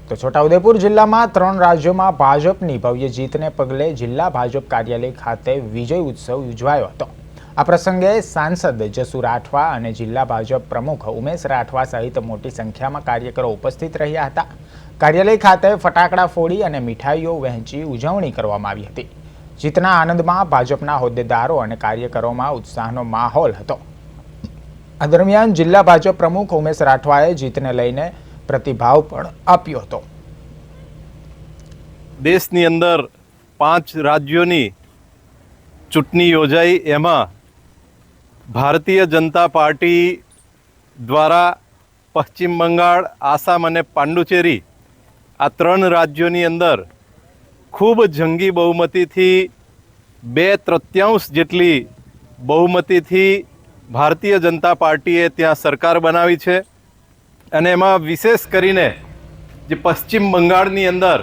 તો છોટાઉદેપુર જિલ્લામાં 3 રાજ્યોમાં ભાજપની ભવ્ય જીતને પગલે જિલ્લા ભાજપ કાર્યાલય ખાતે વિજય ઉત્સવ યોજાયો હતો। આ પ્રસંગે સાંસદ જસુ રાઠવા અને જિલ્લા ભાજપ પ્રમુખ ઉમેશ રાઠવા સહિત મોટી સંખ્યામાં કાર્યકરો ઉપસ્થિત રહ્યા હતા। કાર્યાલય ખાતે ફટાકડા ફોડી અને મીઠાઈઓ વહેંચી ઉજવણી કરવામાં આવી હતી। જીતના આનંદમાં ભાજપના હોદ્દેદારો અને કાર્યકરોમાં ઉત્સાહનો માહોલ હતો। આ દરમિયાન જિલ્લા ભાજપ પ્રમુખ ઉમેશ રાઠવાએ જીતને લઈને प्रतिभाव पण आप्यो हतो। देशनी अंदर 5 राज्योनी चूंटणी योजाई। एमां भारतीय जनता पार्टी द्वारा पश्चिम बंगाळ, आसाम अने पांडुचेरी आ 3 राज्योनी अंदर खूब जंगी बहुमतीथी 2/3 जेटली बहुमतीथी भारतीय जनता पार्टीए त्यां सरकार बनावी छे। અને એમાં વિશેષ કરીને જે પશ્ચિમ બંગાળની અંદર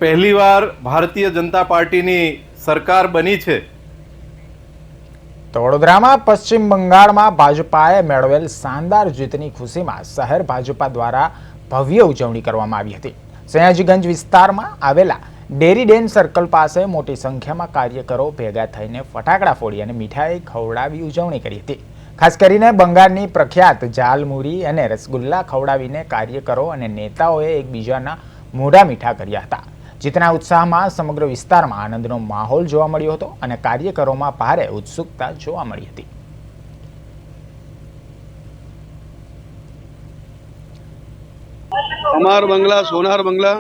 પહેલીવાર ભારતીય જનતા પાર્ટીની સરકાર બની છે। તો વડોદરામાં પશ્ચિમ બંગાળમાં ભાજપાએ મેળવેલ શાનદાર જીતની ખુશીમાં શહેર ભાજપા દ્વારા ભવ્ય ઉજવણી કરવામાં આવી હતી। સયાજીગંજ વિસ્તારમાં આવેલા ડેરી ડેન સર્કલ પાસે મોટી સંખ્યામાં કાર્યકરો ભેગા થઈને ફટાકડા ફોડી અને મીઠાઈ ખવડાવી ઉજવણી કરી હતી। ખાસ કરીને બંગાળની પ્રખ્યાત ઝાલમુરી અને રસગુલ્લા ખવડાવીને કાર્યકરો અને નેતાઓએ એકબીજાના મોઢા મીઠા કર્યા હતા। જીતના ઉત્સાહમાં સમગ્ર વિસ્તારમાં આનંદનો માહોલ જોવા મળ્યો હતો અને કાર્યકરોમાં ભારે ઉત્સુકતા જોવા મળી હતી। अमार बंगला सोनार बंगला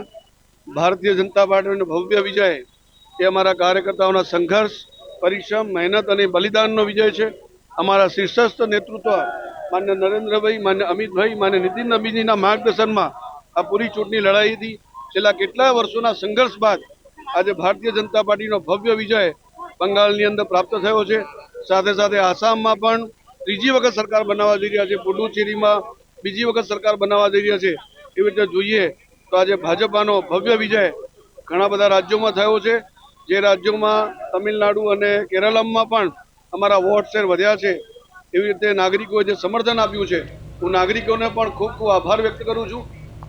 भारतीय जनता पार्टी भव्य विजय ये अमरा कार्यकर्ताओं संघर्ष परिश्रम मेहनत और बलिदान विजय है। अमरा शीर्षस्थ नेतृत्व मान्य नरेन्द्र भाई, मान्य अमित भाई, मान्य नितिन नबीनी मार्गदर्शन में आ पूरी चूंटणी लड़ाई थी। छेल्ला केटला वर्षों संघर्ष बाद आज भारतीय जनता पार्टी भव्य विजय बंगाळनी अंदर प्राप्त थयो छे। साथे साथे आसाम में पण त्रीजी वखत सरकार बनावा जई रह्या छे, पुडुचेरी में बीजी वखत सरकार बनावा जई रह्या छे। एवी रीते जोईए तो आज भाजपानो भव्य विजय घणा बधा राज्यों में थयो छे। जे राज्यों में तमिलनाडु अने केरलम पण अमरा वोट शेर वध्या छे। एवी रीते नागरिकोए जे समर्थन आप्युं छे, हूँ नागरिकोने पण खूब खूब आभार व्यक्त करूं छूं।